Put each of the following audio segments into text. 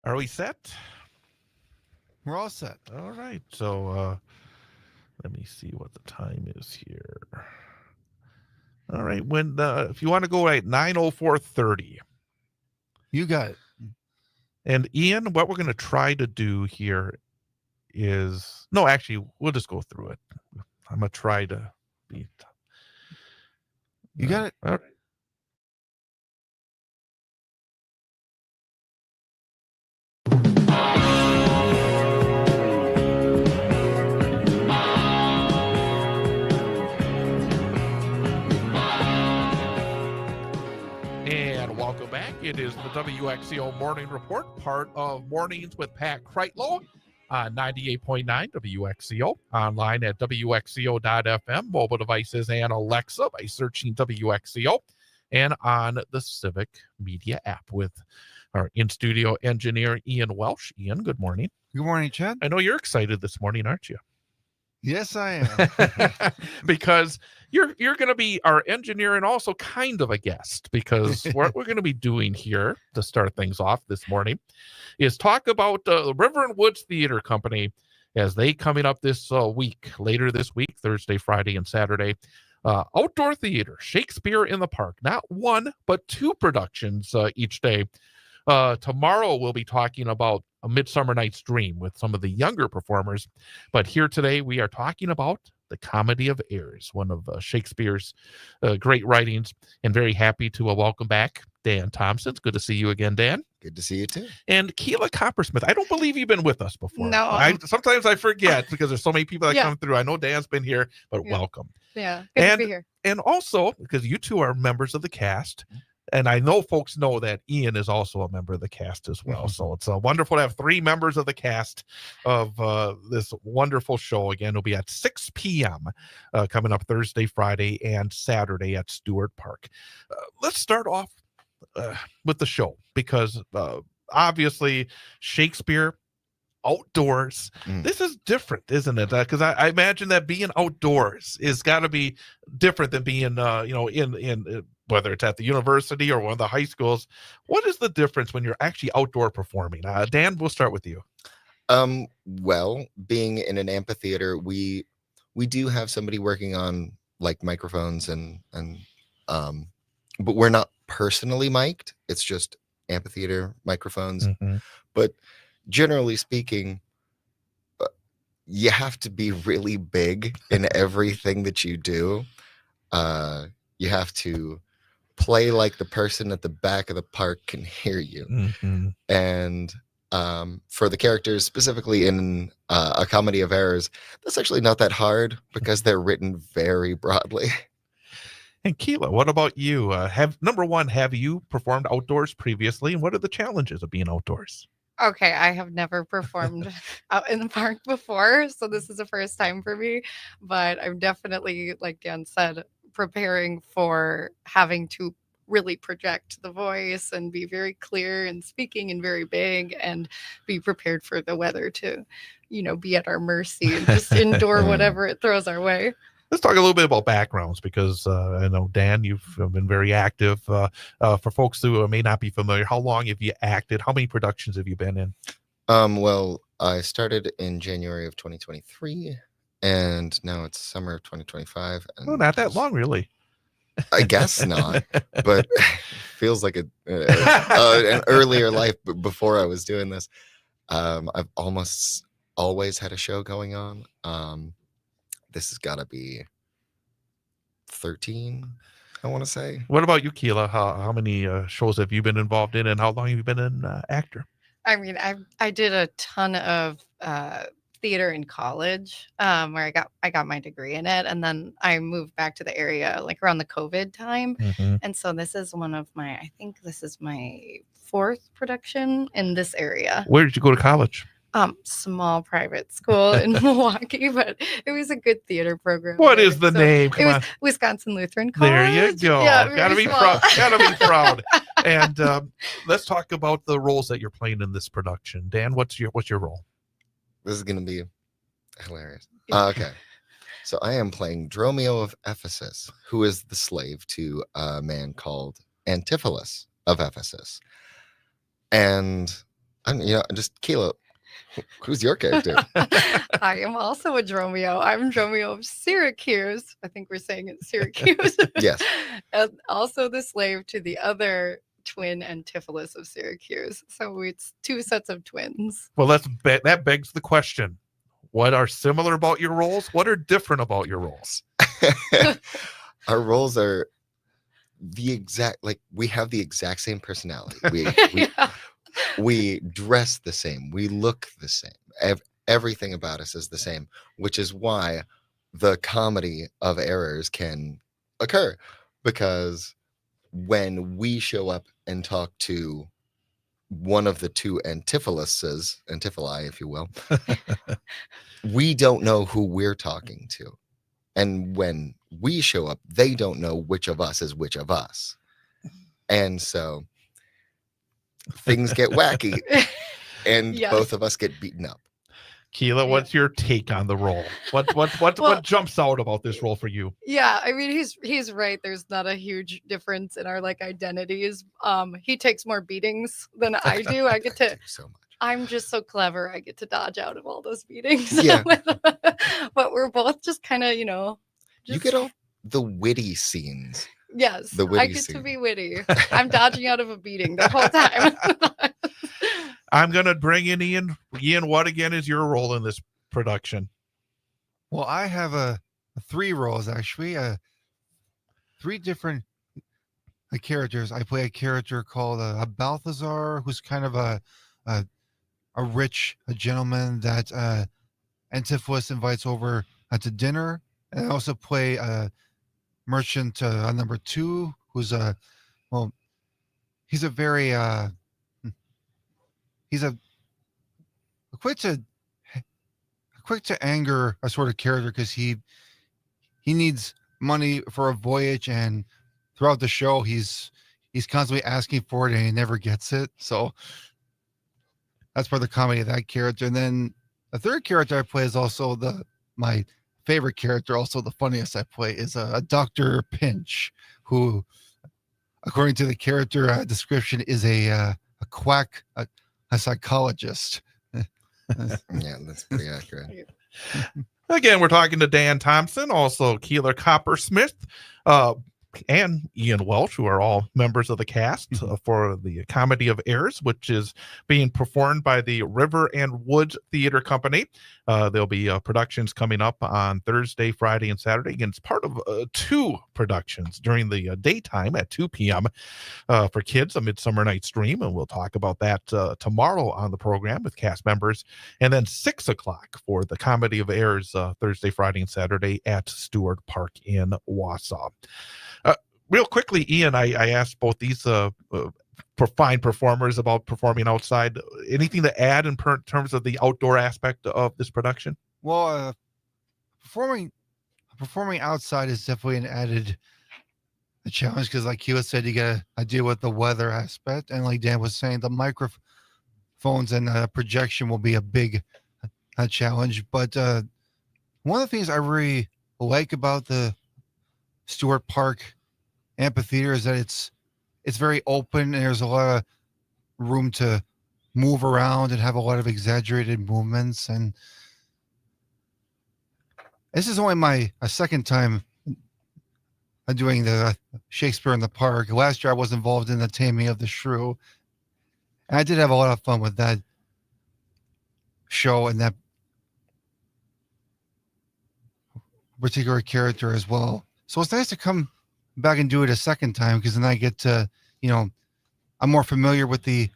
Are we set? We're all set. All right. So let me see what the time is here. All right. When if you want to go at 9:04:30. You got it. And Ian, what we're going to try to do here is actually, we'll just go through it. I'm going to try to be. You got it. All right. And welcome back. It is the WXCO Morning Report, part of Mornings with Pat Kreitlow on 98.9 WXCO, online at WXCO.FM, mobile devices and Alexa by searching WXCO, and on the Civic Media app with our in-studio engineer, Ian Welsh. Ian, good morning. Good morning, Chad. I know you're excited this morning, aren't you? Yes, I am. Because you're going to be our engineer and also kind of a guest, because what we're going to be doing here to start things off this morning is talk about the River and Woods Theater Company as they coming up this week, later this week, Thursday, Friday, and Saturday. Outdoor theater, Shakespeare in the Park, not one, but two productions each day. Tomorrow we'll be talking about A Midsummer Night's Dream with some of the younger performers. But here today we are talking about The Comedy of Errors, one of Shakespeare's great writings, and very happy to welcome back Dan Thompson. It's good to see you again, Dan. Good to see you too. And Keela Coppersmith. I don't believe you've been with us before. No. Sometimes I forget because there's so many people that come through. I know Dan's been here, but welcome. Yeah, good to be here. And also, because you two are members of the cast, and I know folks know that Ian is also a member of the cast as well. So it's wonderful to have three members of the cast of this wonderful show. Again, it'll be at 6 p.m. Coming up Thursday, Friday, and Saturday at Stewart Park. Let's start off with the show, because obviously Shakespeare outdoors. This is different, isn't it? Because I imagine that being outdoors is got to be different than being in whether it's at the university or one of the high schools. What is the difference when you're actually outdoor performing? Dan, we'll start with you. Well, being in an amphitheater, we do have somebody working on like microphones and but we're not personally mic'd. It's just amphitheater microphones. But generally speaking, you have to be really big in everything that you do. You have to play like the person at the back of the park can hear you. And for the characters, specifically in A Comedy of Errors, that's actually not that hard because they're written very broadly. And Keela, what about you? Have you performed outdoors previously, and what are the challenges of being outdoors? Okay, I have never performed out in the park before, so this is the first time for me. But I'm definitely, like Dan said, preparing for having to really project the voice and be very clear and speaking and very big, and be prepared for the weather to, be at our mercy and just endure whatever it throws our way. Let's talk a little bit about backgrounds, because I know, Dan, you've been very active. For folks who may not be familiar, how long have you acted? How many productions have you been in? Well, I started in January of 2023, and now it's summer of 2025. Oh, not that long, really. I guess not, but feels like an earlier life before I was doing this. I've almost always had a show going on. This has got to be 13, I want to say. What about you, Keela? How many shows have you been involved in, and how long have you been an actor? I mean, I did a ton of theater in college, where I got my degree in it, and then I moved back to the area like around the COVID time, and so this is I think this is my fourth production in this area. Where did you go to college? Small private school in Milwaukee, but it was a good theater program. What is the name? Come on. Wisconsin Lutheran College. There you go. Yeah, gotta be proud. Gotta be proud. And let's talk about the roles that you're playing in this production. Dan, what's your role? This is gonna be hilarious. Okay. So I am playing Dromio of Ephesus, who is the slave to a man called Antipholus of Ephesus. And Just Kayla. Who's your character? I am also a Dromio. I'm Dromio of Syracuse. I think we're saying it Syracuse. Yes. And also the slave to the other twin Antipholus of Syracuse. So it's two sets of twins. Well, that begs the question: what are similar about your roles? What are different about your roles? Our roles are the exact, like, we have the exact same personality. Yeah. We dress the same. We look the same. Everything about us is the same, which is why the comedy of errors can occur. Because when we show up and talk to one of the two Antipholi, if you will, we don't know who we're talking to. And when we show up, they don't know which of us is which of us. And so things get wacky and Yes. both of us get beaten up. Keela, what's your take on the role? What jumps out about this role for you? Yeah, I mean he's right. There's not a huge difference in our like identities. He takes more beatings than I do. I get to so much. I'm just so clever. I get to dodge out of all those beatings. Yeah. But we're both just kind of, You get all the witty scenes. Yes, the witty I get to scene. be witty. I'm dodging out of a beating the whole time. I'm gonna bring in Ian. Ian, what again is your role in this production? Well, I have three roles actually. Three different characters. I play a character called Balthazar, who's kind of a rich gentleman that Antipholus invites over to dinner. And I also play a merchant number 2, who's he's a very he's a quick to anger a sort of character, because he needs money for a voyage, and throughout the show he's constantly asking for it and he never gets it. So that's part of the comedy of that character. And then the third character I play is also my favorite character, also the funniest I play, is a Dr. Pinch, who, according to the character description, is a quack, a psychologist. Yeah, that's pretty accurate. Again, we're talking to Dan Thompson, also Keeler Coppersmith, and Ian Welch, who are all members of the cast for the Comedy of Errors, which is being performed by the River and Woods Theater Company. There'll be productions coming up on Thursday, Friday, and Saturday. Again, it's part of 2 productions during the daytime at 2 p.m. For kids, a Midsummer Night's Dream, and we'll talk about that tomorrow on the program with cast members. And then 6 o'clock for the Comedy of Errors, Thursday, Friday, and Saturday at Stewart Park in Wausau. Real quickly, Ian, I asked both these fine performers about performing outside. Anything to add in terms of the outdoor aspect of this production? Well, performing outside is definitely an added challenge, because like Keela said, you got to deal with the weather aspect, and like Dan was saying, the microphones and projection will be a big challenge. But one of the things I really like about the Stewart Park amphitheater is that it's very open, and there's a lot of room to move around and have a lot of exaggerated movements. And this is only my second time doing the Shakespeare in the Park. Last year I was involved in the Taming of the Shrew, and I did have a lot of fun with that show and that particular character as well. So it's nice to come back and do it a second time, because then I get to, I'm more familiar with the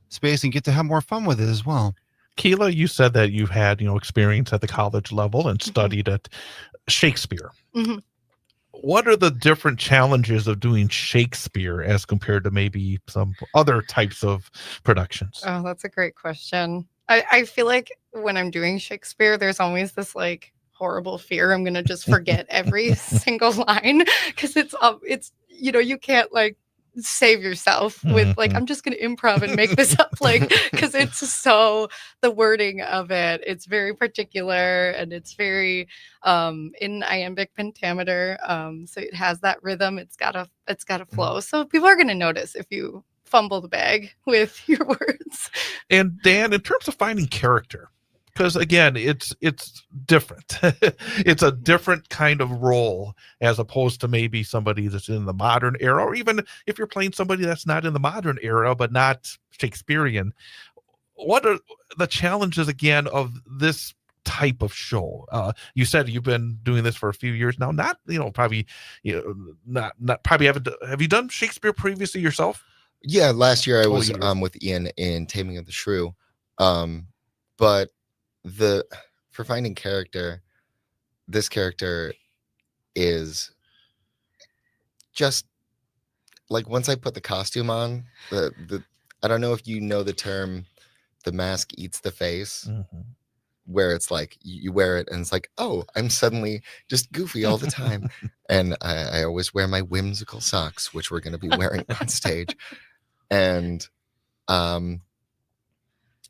space and get to have more fun with it as well. Keela, you said that you've had, experience at the college level and studied at Shakespeare. Mm-hmm. What are the different challenges of doing Shakespeare as compared to maybe some other types of productions? Oh, that's a great question. I feel like when I'm doing Shakespeare, there's always this like horrible fear I'm gonna just forget every single line, because it's you can't like save yourself with like, I'm just gonna improv and make this up, like, because it's so, the wording of it, it's very particular, and it's very in iambic pentameter, so it has that rhythm, it's gotta flow, so people are gonna notice if you fumble the bag with your words. And Dan, in terms of finding character, because again, it's different. It's a different kind of role as opposed to maybe somebody that's in the modern era, or even if you're playing somebody that's not in the modern era but not Shakespearean. What are the challenges again of this type of show? You said you've been doing this for a few years now. Not, probably, not probably haven't. Have you done Shakespeare previously yourself? Yeah, last year I was years. with Ian in Taming of the Shrew. But for finding character, this character is just like once I put the costume on, the I don't know if you know the term, the mask eats the face, where it's like you wear it and it's like, oh, I'm suddenly just goofy all the time. And I always wear my whimsical socks, which we're going to be wearing on stage. And that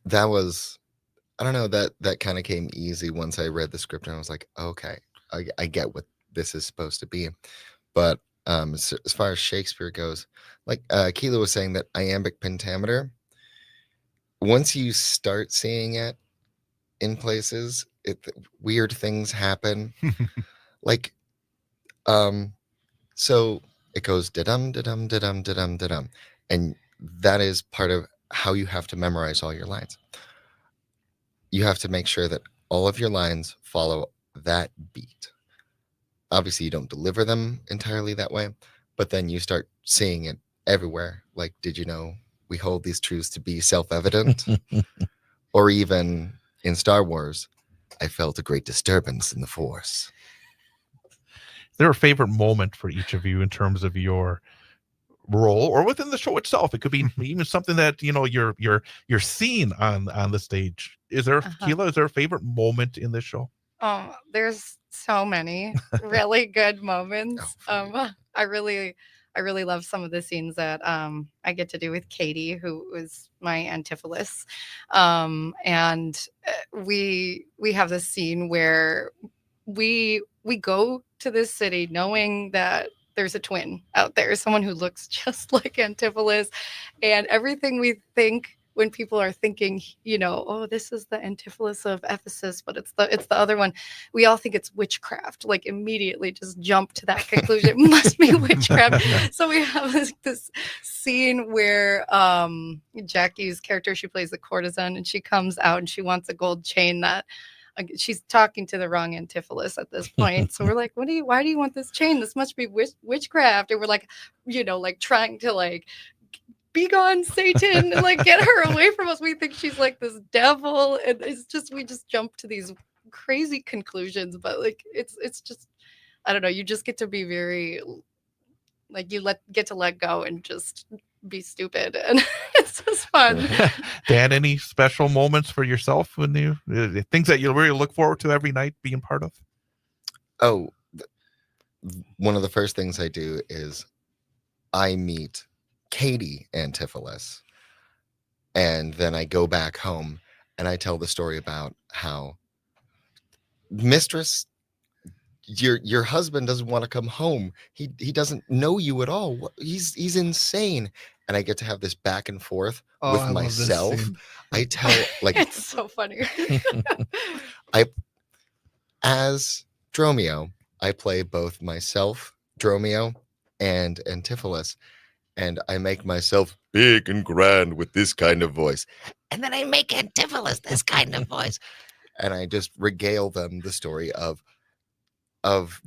was, I don't know, that kind of came easy once I read the script and I was like, okay, I get what this is supposed to be. But as far as Shakespeare goes, like Keela was saying, that iambic pentameter, once you start seeing it in places, weird things happen. Like, so it goes da-dum, da-dum, da-dum, da-dum, da-dum. And that is part of how you have to memorize all your lines. You have to make sure that all of your lines follow that beat. Obviously, you don't deliver them entirely that way, but then you start seeing it everywhere. Like, did you know we hold these truths to be self-evident? Or even in Star Wars, I felt a great disturbance in the Force. Is there a favorite moment for each of you in terms of your role or within the show itself? It could be even something that you're seeing on the stage. Is there, Keela, is there a favorite moment in this show? There's so many really good moments. I really love some of the scenes that I get to do with Katie, who is my Antipholus. And we have this scene where we go to this city knowing that there's a twin out there, someone who looks just like Antipholus, and everything we think when people are thinking, oh, this is the Antipholus of Ephesus, but it's the other one. We all think it's witchcraft. Like immediately, just jump to that conclusion. It must be witchcraft. So we have this scene where Jackie's character, she plays the courtesan, and she comes out and she wants a gold chain that. She's talking to the wrong Antipholus at this point. So we're like, why do you want this chain? This must be witchcraft. And we're like, like trying to like, be gone, Satan, and like get her away from us. We think she's like this devil. And we just jump to these crazy conclusions. But like, it's just, I don't know. You just get to be very, like get to let go and just be stupid, and it's just fun. Dan, any special moments for yourself when you things that you really look forward to every night being part of? Oh, one of the first things I do is I meet Katie Antipholus, and then I go back home and I tell the story about how Mistress, your husband doesn't want to come home. He doesn't know you at all. He's insane. And I get to have this back and forth with myself. I tell, like, it's so funny. As Dromio, I play both myself, Dromio, and Antipholus, and I make myself big and grand with this kind of voice, and then I make Antipholus this kind of voice, and I just regale them the story of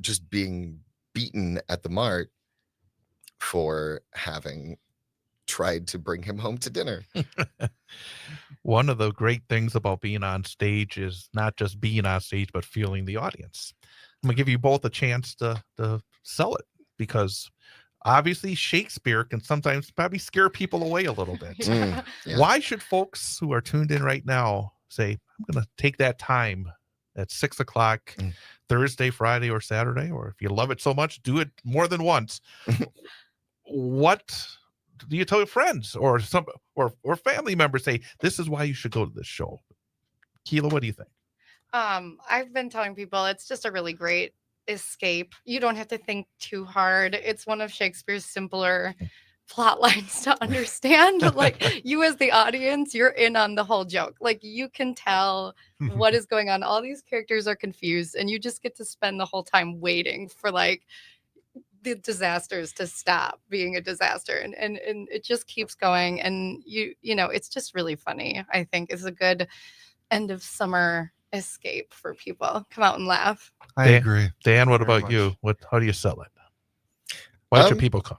just being beaten at the mart for having tried to bring him home to dinner. One of the great things about being on stage is not just being on stage, but feeling the audience. I'm gonna give you both a chance to sell it, because obviously Shakespeare can sometimes probably scare people away a little bit. Yeah. Why should folks who are tuned in right now say, I'm gonna take that time at 6 o'clock Thursday, Friday, or Saturday, or if you love it so much, do it more than once? What do you tell your friends or family members? Say, this is why you should go to this show. Keela, what do you think? I've been telling people it's just a really great escape. You don't have to think too hard. It's one of Shakespeare's simpler plot lines to understand. Like you as the audience, you're in on the whole joke. Like you can tell what is going on. All these characters are confused, and you just get to spend the whole time waiting for like the disasters to stop being a disaster, and it just keeps going. And you know, it's just really funny. I think is a good end of summer escape for people. Come out and laugh. I agree. Dan, what Very about you? much. How do you sell it? Why should people come?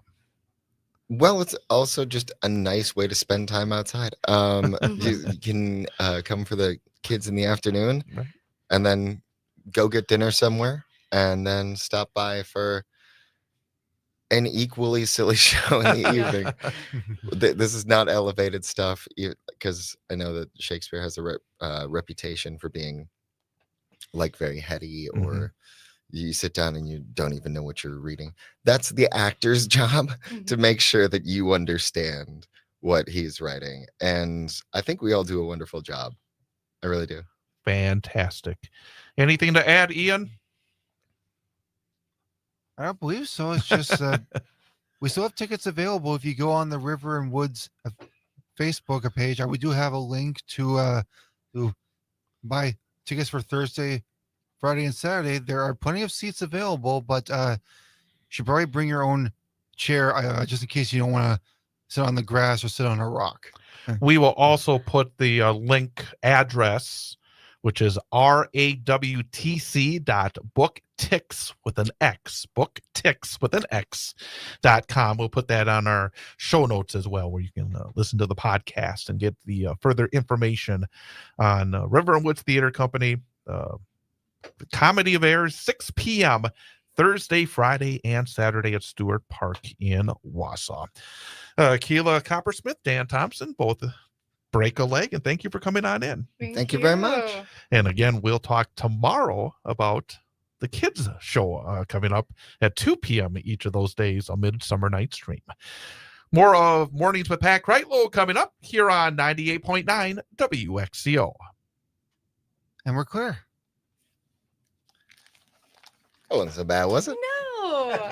Well, it's also just a nice way to spend time outside. You can come for the kids in the afternoon, Right. and then go get dinner somewhere, and then stop by for an equally silly show in the evening. This is not elevated stuff, because I know that Shakespeare has a reputation for being like very heady, or you sit down and you don't even know what you're reading. That's the actor's job, to make sure that you understand what he's writing. And I think we all do a wonderful job. I really do. Fantastic. Anything to add, Ian? I don't believe so. It's just we still have tickets available. If you go on the River and Woods Facebook page, we do have a link to buy tickets for Thursday, Friday, and Saturday. There are plenty of seats available, but you should probably bring your own chair, just in case you don't want to sit on the grass or sit on a rock. We will also put the link address, which is rawtc.booktix with an X, booktix.com. We'll put that on our show notes as well, where you can listen to the podcast and get the further information on River and Woods Theater Company. The comedy of airs 6 p.m. Thursday, Friday, and Saturday at Stewart Park in Wausau. Keela Coppersmith, Dan Thompson, both break a leg, and thank you for coming on in. Thank you very much. And again, we'll talk tomorrow about the kids show coming up at 2 p.m. each of those days, a Midsummer Night Stream. More of Mornings with Pat Kreitlow coming up here on 98.9 WXCO. And we're clear. That wasn't so bad, was it? No.